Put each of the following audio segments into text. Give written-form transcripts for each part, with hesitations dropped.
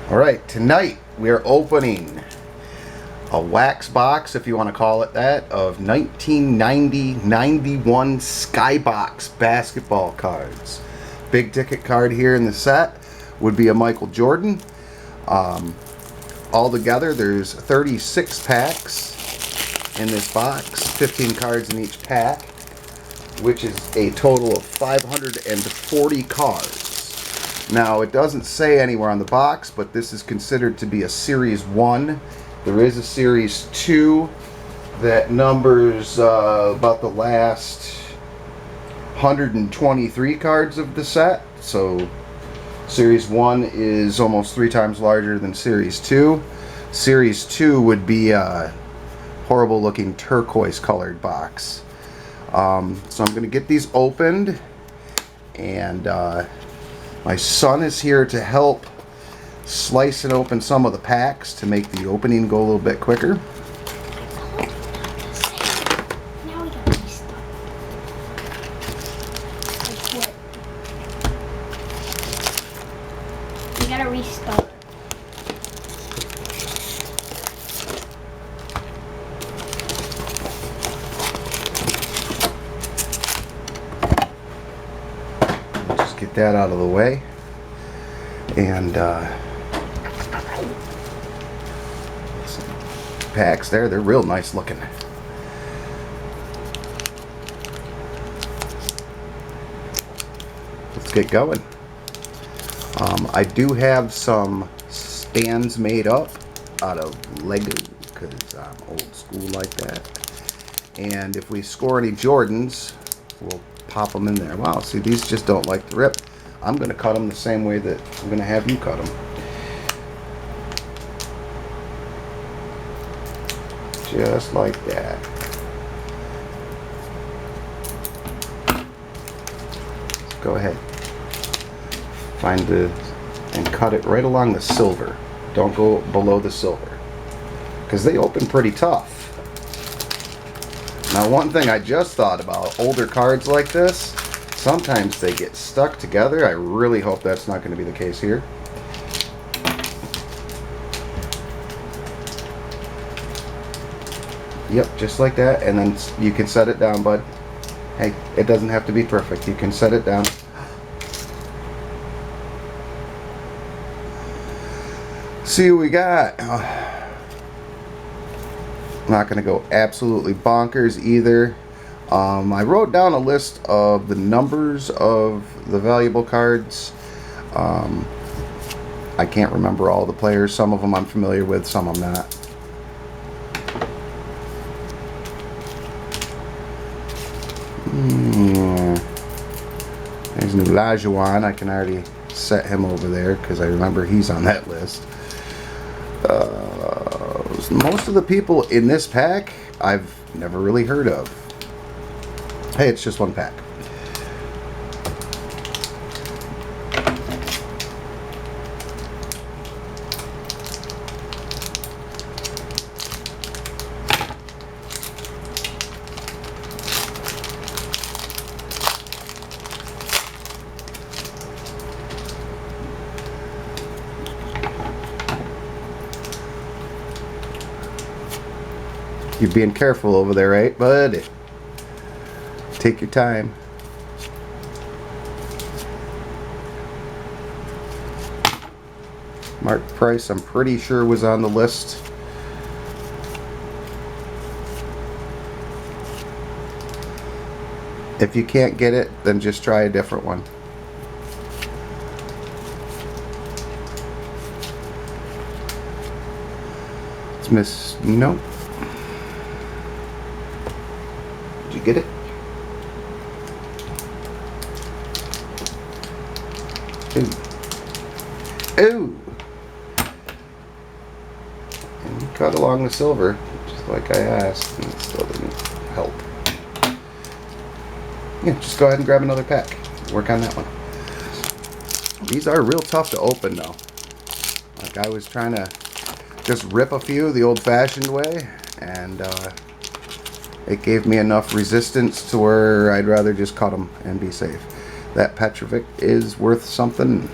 Alright, tonight we are opening a wax box, if you want to call it that, of 1990-91 Skybox basketball cards. Big ticket card here in the set would be a Michael Jordan. Altogether there's 36 packs in this box, 15 cards in each pack, which is a total of 540 cards. Now, it doesn't say anywhere on the box, but this is considered to be a Series 1. There is a Series 2 that numbers about the last 123 cards of the set. So, Series 1 is almost 3 times larger than Series 2. Series 2 would be a horrible looking turquoise colored box. So I'm going to get these opened, and my son is here to help slice and open some of the packs to make the opening go a little bit quicker. Now we gotta restart. Like what? We gotta restart. Just get that out of the way. And packs there, they're real nice looking. Let's get going. I do have some stands made up out of Lego because I'm old school like that. And if we score any Jordans, we'll pop them in there. Wow, see, these just don't like to rip. I'm going to cut them the same way that I'm going to have you cut them. Just like that. Let's go ahead. Find and cut it right along the silver. Don't go below the silver, because they open pretty tough. Now, one thing I just thought about, older cards like this, sometimes they get stuck together. I really hope that's not going to be the case here. Yep, just like that, and then you can set it down, bud. Hey, it doesn't have to be perfect. You can set it down. See what we got. I'm not going to go absolutely bonkers either. I wrote down a list of the numbers of the valuable cards. I can't remember all the players. Some of them I'm familiar with, some I'm not. There's Nulajuwon. I can already set him over there because I remember he's on that list. Most of the people in this pack I've never really heard of. Hey, it's just one pack. You're being careful over there, right, bud? Take your time. Mark Price, I'm pretty sure, was on the list. If you can't get it, then just try a different one. It's Miss... Nope. Did you get it? Ooh. Ooh. And you cut along the silver, just like I asked, and it still didn't help. Yeah, just go ahead and grab another pack. Work on that one. These are real tough to open, though. Like, I was trying to just rip a few the old-fashioned way, and it gave me enough resistance to where I'd rather just cut them and be safe. That Petrovic is worth something.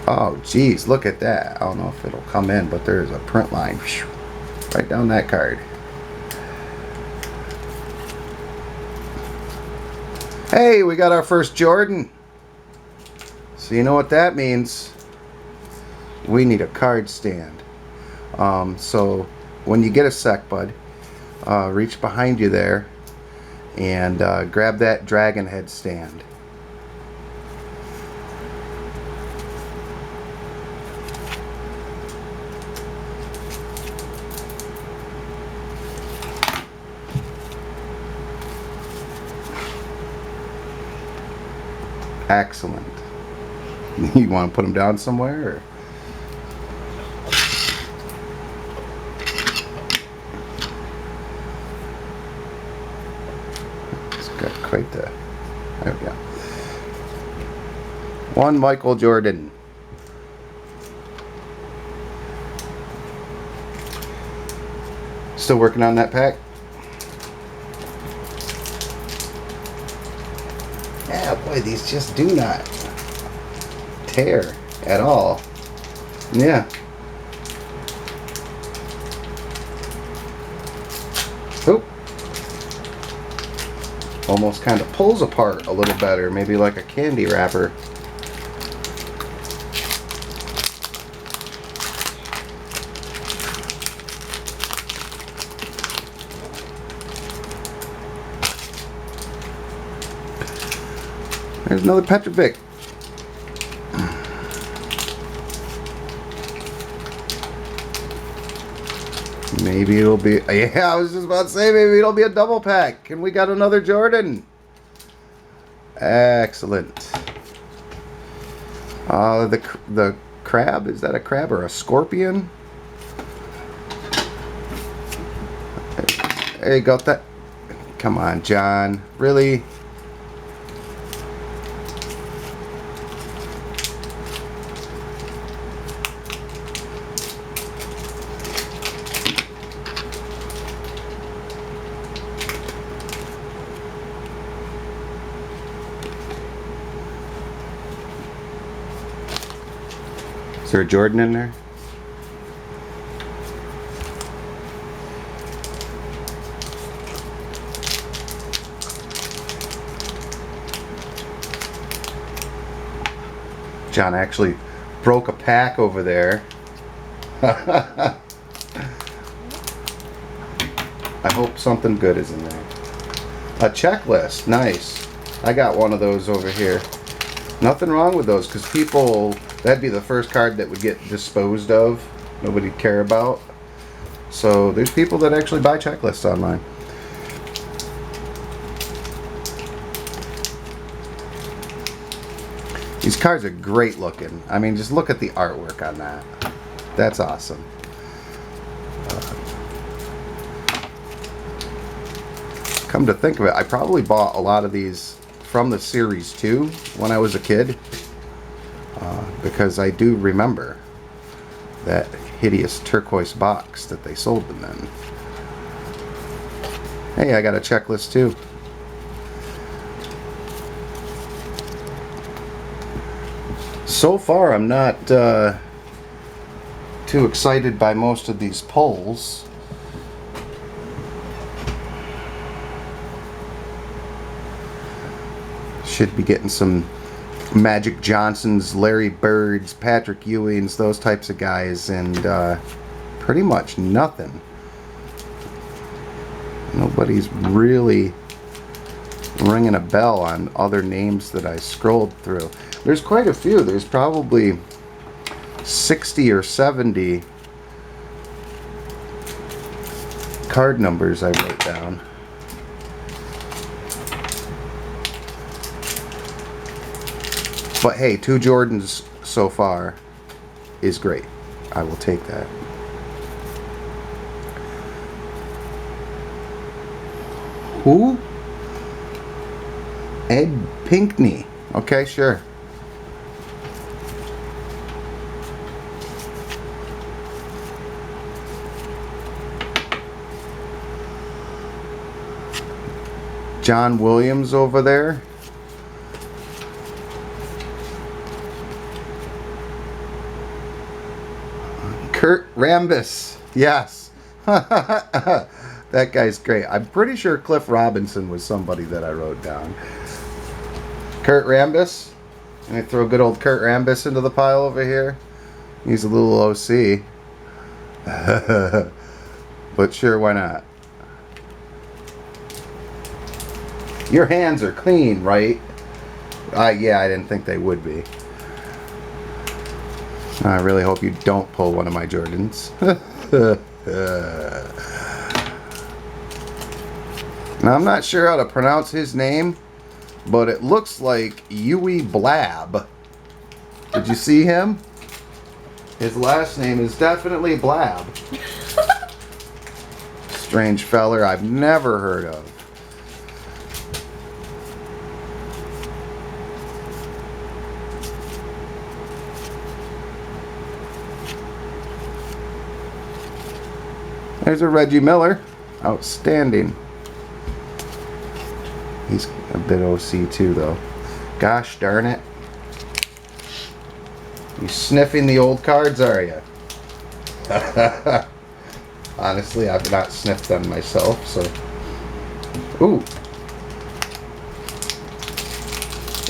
Oh, geez, look at that. I don't know if it'll come in, but there's a print line right down that card. Hey, we got our first Jordan. So you know what that means? We need a card stand. So when you get a sec, bud, reach behind you there and grab that dragon head stand. Excellent. You want to put them down somewhere? Or? It's got quite the... There we go. One Michael Jordan. Still working on that pack? Yeah, boy, these just do not tear at all. Yeah. Oop. Almost kind of pulls apart a little better, maybe like a candy wrapper. There's another Petrovic. Maybe it'll be... Yeah, I was just about to say, maybe it'll be a double pack. And we got another Jordan. Excellent. The crab, is that a crab or a scorpion? There you go. That. Come on, John. Really? Is there a Jordan in there? John actually broke a pack over there. I hope something good is in there. A checklist, nice. I got one of those over here. Nothing wrong with those, because people, that'd be the first card that would get disposed of. Nobody'd care about. So there's people that actually buy checklists online. These cards are great looking. I mean, just look at the artwork on that. That's awesome. Come to think of it, I probably bought a lot of these from the Series 2 when I was a kid, because I do remember that hideous turquoise box that they sold them in. Hey, I got a checklist too. So far, I'm not too excited by most of these pulls. Should be getting some Magic Johnsons, Larry Birds, Patrick Ewings, those types of guys, and pretty much nothing. Nobody's really ringing a bell on other names that I scrolled through. There's quite a few. There's probably 60 or 70 card numbers I wrote down. But hey, 2 Jordans so far is great. I will take that. Who? Ed Pinkney. Okay, sure. John Williams over there. Kurt Rambis. Yes. That guy's great. I'm pretty sure Cliff Robinson was somebody that I wrote down. Kurt Rambis. And I throw good old Kurt Rambis into the pile over here. He's a little OC. But sure, why not? Your hands are clean, right? Yeah, I didn't think they would be. I really hope you don't pull one of my Jordans. Now, I'm not sure how to pronounce his name, but it looks like Yui Blab. Did you see him? His last name is definitely Blab. Strange feller I've never heard of. There's a Reggie Miller. Outstanding. He's a bit OC too, though. Gosh darn it. You sniffing the old cards, are you? Honestly, I've not sniffed them myself, so... Ooh.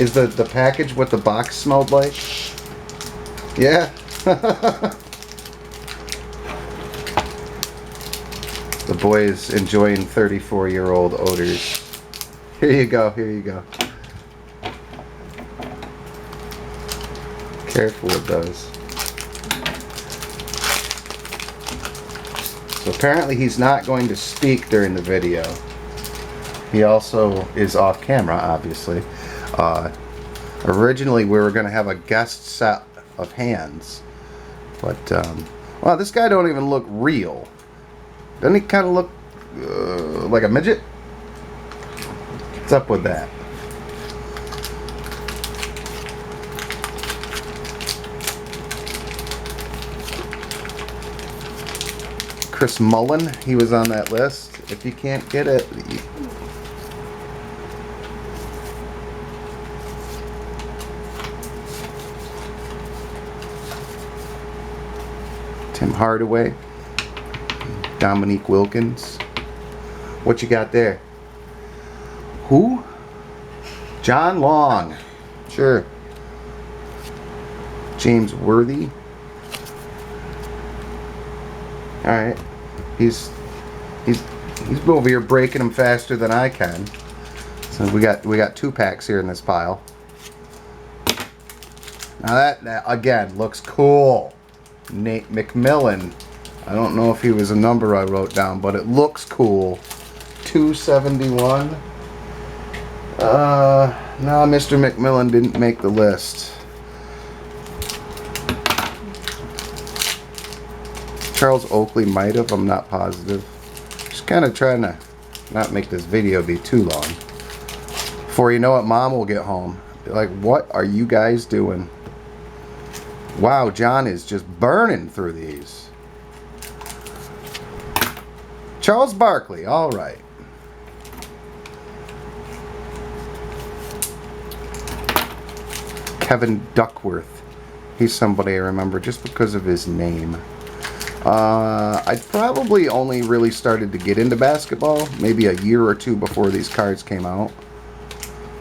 Is the package what the box smelled like? Yeah. The boy is enjoying 34-year-old odors. Here you go, here you go. Careful with those. So apparently he's not going to speak during the video. He also is off camera, obviously. Originally we were going to have a guest set of hands. But, well, this guy don't even look real. Doesn't he kind of look like a midget? What's up with that? Chris Mullen, he was on that list. If you can't get it... Tim Hardaway. Dominique Wilkins. What you got there? Who? John Long. Sure. James Worthy. Alright. He's over here breaking them faster than I can. So we got 2 packs here in this pile. Now that again looks cool. Nate McMillan. I don't know if he was a number I wrote down, but it looks cool. 271. No, Mr. McMillan didn't make the list. Charles Oakley might have, I'm not positive. Just kind of trying to not make this video be too long. Before you know it, Mom will get home. Be like, what are you guys doing? Wow, John is just burning through these. Charles Barkley, all right. Kevin Duckworth. He's somebody I remember just because of his name. I probably only really started to get into basketball maybe a year or 2 before these cards came out.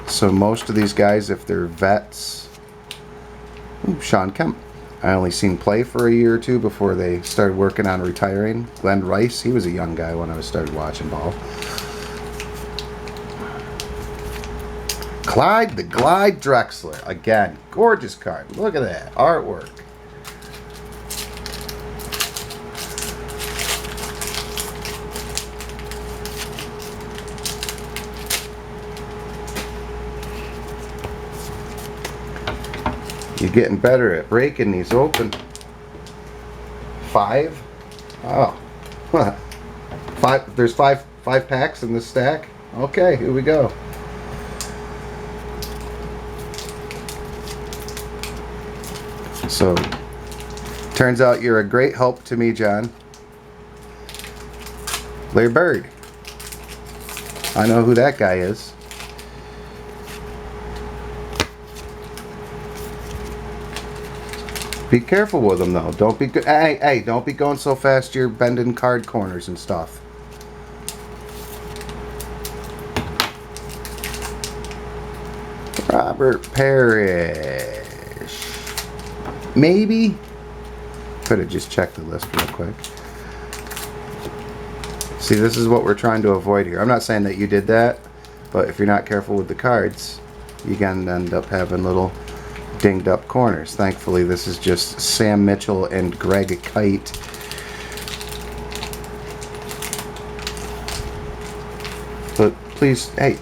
So most of these guys, if they're vets... Ooh, Sean Kemp. I only seen play for a year or 2 before they started working on retiring. Glenn Rice, he was a young guy when I started watching ball. Clyde the Glide Drexler. Again, gorgeous card. Look at that artwork. You're getting better at breaking these open. 5? Oh. 5. There's five packs in this stack. Okay, here we go. So, turns out you're a great help to me, John. Larry Bird. I know who that guy is. Be careful with them though. Don't be hey, don't be going so fast you're bending card corners and stuff. Robert Parrish. Maybe. Could have just checked the list real quick. See, this is what we're trying to avoid here. I'm not saying that you did that, but if you're not careful with the cards, you can end up having little dinged up corners. Thankfully, this is just Sam Mitchell and Greg Kite. But please, hey,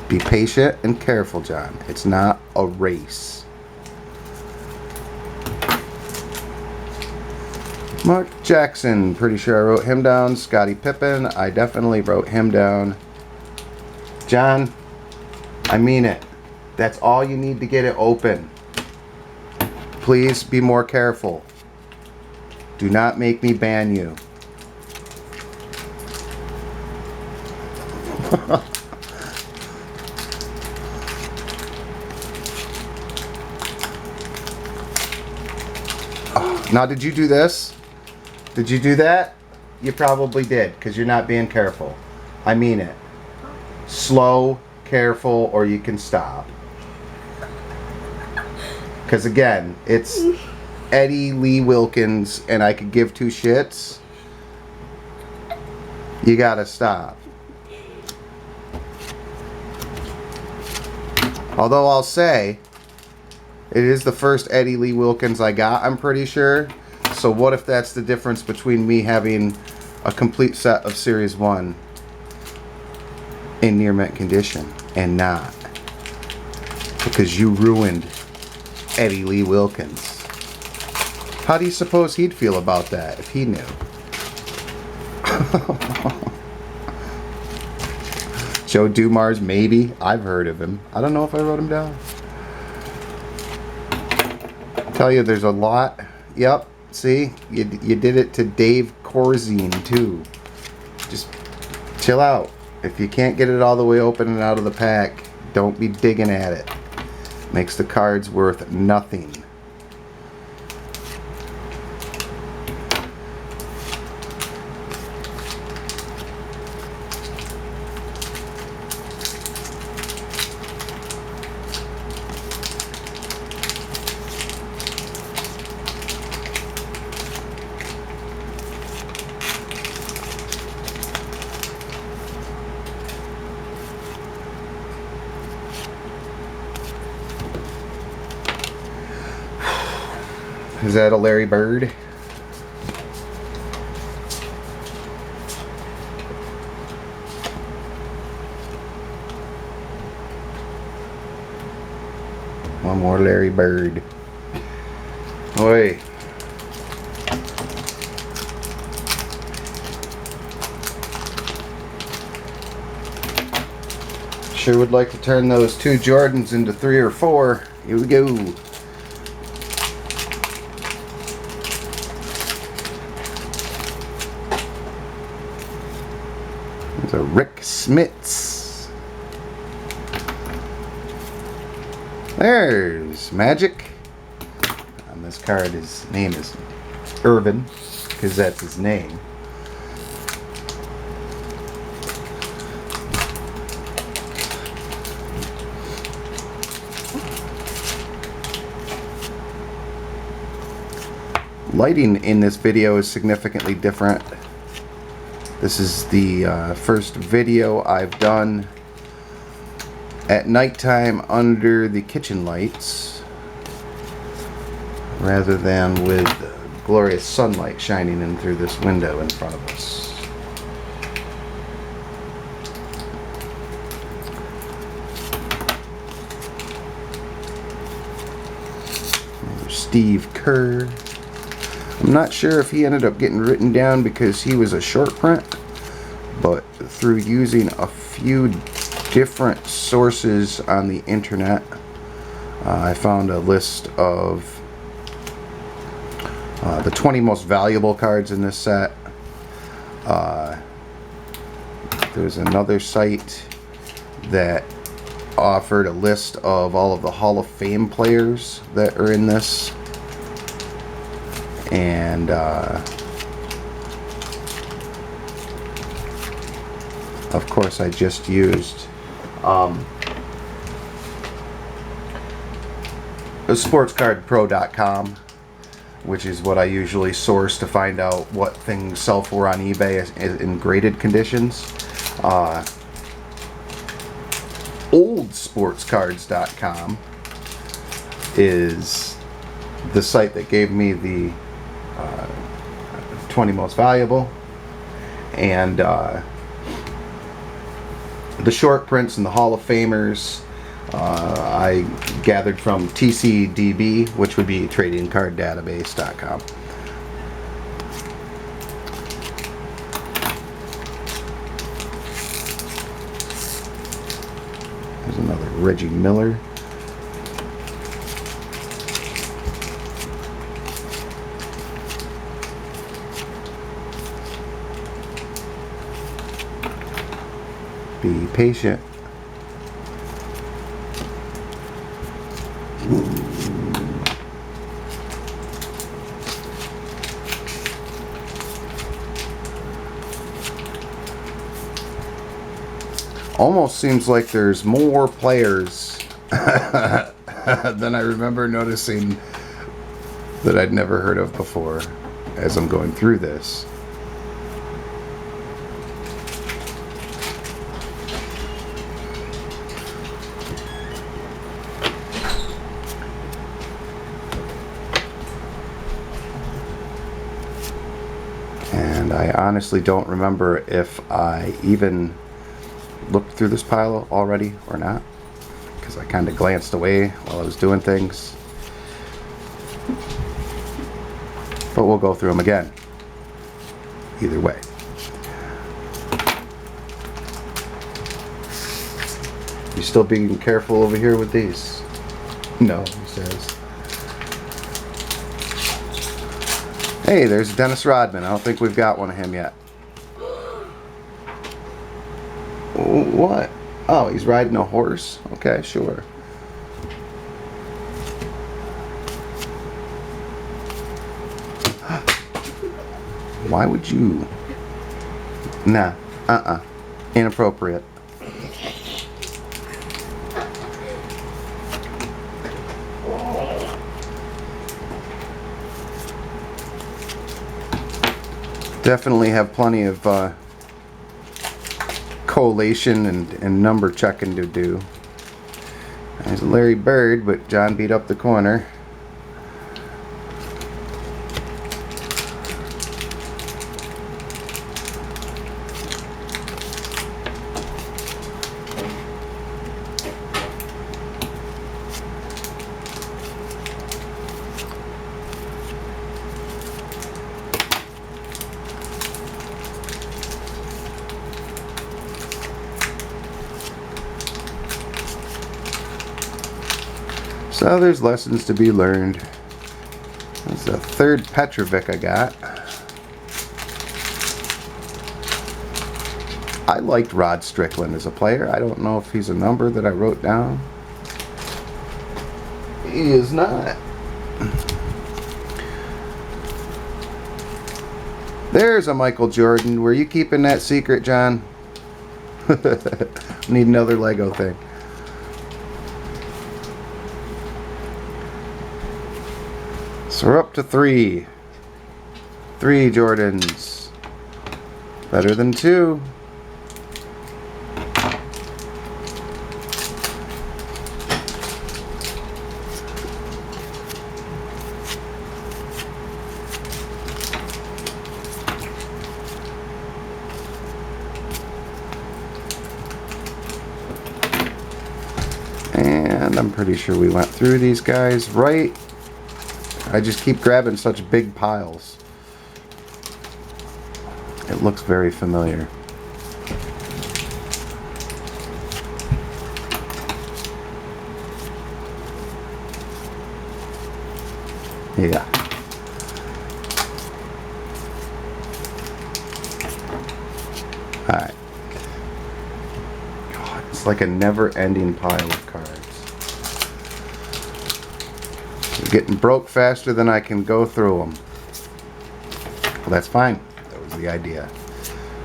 be patient and careful, John. It's not a race. Mark Jackson, pretty sure I wrote him down. Scottie Pippen, I definitely wrote him down. John, I mean it. That's all you need to get it open. Please be more careful. Do not make me ban you. Oh, now, did you do this? Did you do that? You probably did, because you're not being careful. I mean it. Slow, careful, or you can stop. Because again, it's Eddie Lee Wilkins, and I could give two shits. You gotta stop. Although I'll say, it is the first Eddie Lee Wilkins I got, I'm pretty sure. So what if that's the difference between me having a complete set of Series 1 in near mint condition and not? Because you ruined Eddie Lee Wilkins. How do you suppose he'd feel about that if he knew? Joe Dumars, maybe. I've heard of him. I don't know if I wrote him down. Tell you, there's a lot. Yep. See, you did it to Dave Corzine too. Just chill out. If you can't get it all the way open and out of the pack, don't be digging at it. Makes the cards worth nothing. Is that a Larry Bird? One more Larry Bird. Oi. Sure would like to turn those two Jordans into 3 or 4. Here we go. There's a Rick Smits. There's Magic. On this card, his name is Irvin, because that's his name. Lighting in this video is significantly different. This is the first video I've done at nighttime under the kitchen lights rather than with glorious sunlight shining in through this window in front of us. There's Steve Kerr. I'm not sure if he ended up getting written down because he was a short print, but through using a few different sources on the internet, I found a list of the 20 most valuable cards in this set. There's another site that offered a list of all of the Hall of Fame players that are in this And of course I just used sportscardpro.com, which is what I usually source to find out what things sell for on eBay in graded conditions. Oldsportscards.com is the site that gave me the 20 most valuable, and the short prints and the Hall of Famers I gathered from TCDB, which would be tradingcarddatabase.com. There's another Reggie Miller. Be patient. Almost seems like there's more players than I remember noticing that I'd never heard of before as I'm going through this. And I honestly don't remember if I even looked through this pile already or not, because I kind of glanced away while I was doing things. But we'll go through them again. Either way. You still being careful over here with these? No, he says. Hey, there's Dennis Rodman. I don't think we've got one of him yet. What? Oh, he's riding a horse? Okay, sure. Why would you? Nah, inappropriate. Definitely have plenty of collation and number checking to do. There's Larry Bird, but John beat up the corner. So there's lessons to be learned. That's the third Petrovic I got. I liked Rod Strickland as a player. I don't know if he's a number that I wrote down. He is not. There's a Michael Jordan. Were you keeping that secret, John? Need another Lego thing. So we're up to 3. 3 Jordans. Better than 2. And I'm pretty sure we went through these guys, right? I just keep grabbing such big piles. It looks very familiar. Yeah. Alright. God, it's like a never-ending pile of cards. They're getting broke faster than I can go through them. Well, that's fine. That was the idea.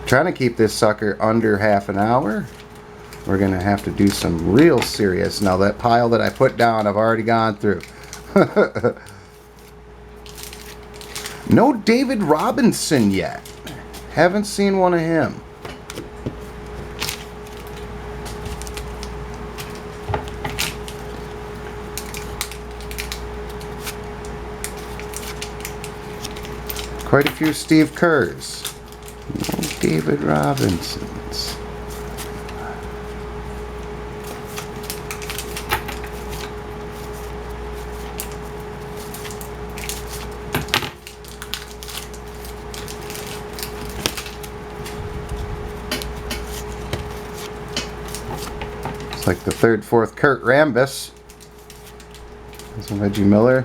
Trying to keep this sucker under half an hour. We're going to have to do some real serious. Now, that pile that I put down, I've already gone through. No David Robinson yet. Haven't seen one of him. Quite a few Steve Kerrs. No David Robinsons. It's like the third, fourth Kurt Rambis. There's a Reggie Miller.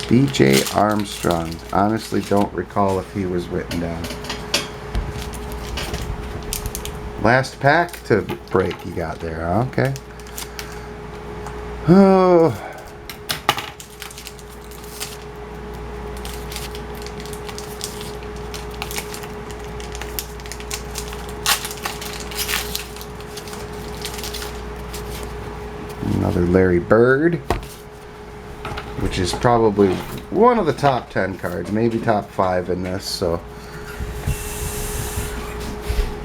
B.J. Armstrong. Honestly, don't recall if he was written down. Last pack to break you got there. Okay. Oh. Another Larry Bird, which is probably one of the top 10 cards, maybe top 5 in this, so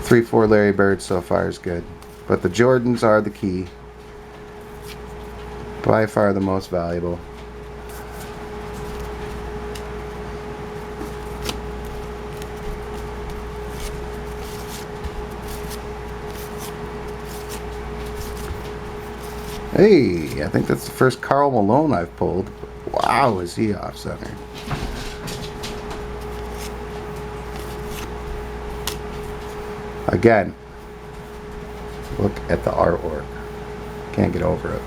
3-4 Larry Bird so far is good. But the Jordans are the key. By far the most valuable. Hey, I think that's the first Karl Malone I've pulled. Wow, is he off center? Again, look at the artwork. Can't get over it.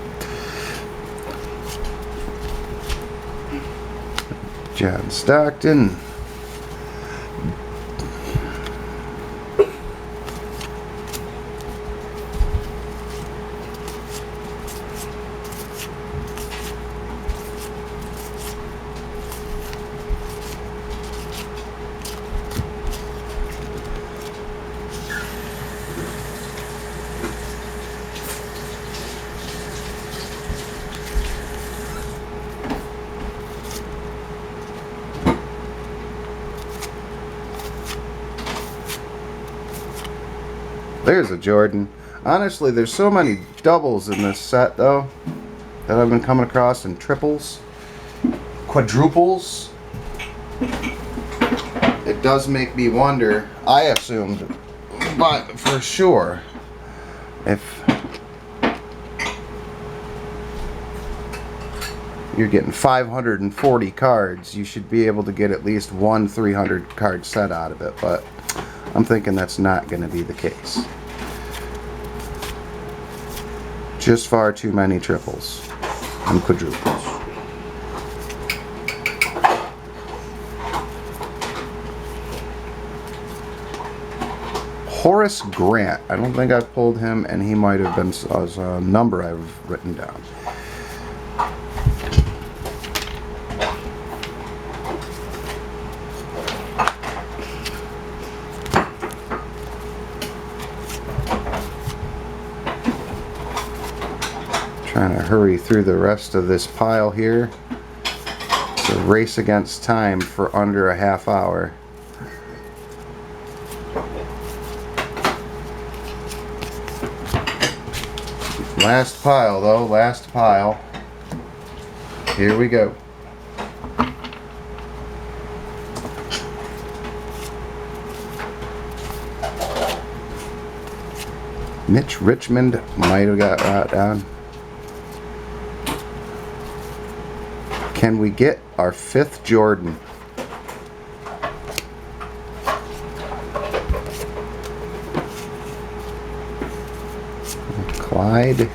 John Stockton. There's a Jordan. Honestly, there's so many doubles in this set, though, that I've been coming across, in triples, quadruples. It does make me wonder. I assumed, but for sure, if you're getting 540 cards, you should be able to get at least one 300 card set out of it, but I'm thinking that's not going to be the case. Just far too many triples and quadruples. Horace Grant. I don't think I've pulled him, and he might have been a number I've written down. Trying to hurry through the rest of this pile here. It's a race against time for under a half hour. Last pile though, last pile. Here we go. Mitch Richmond might have got right down. Can we get our 5th Jordan? Clyde.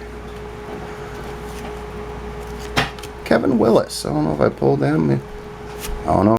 Kevin Willis. I don't know if I pulled him. I don't know.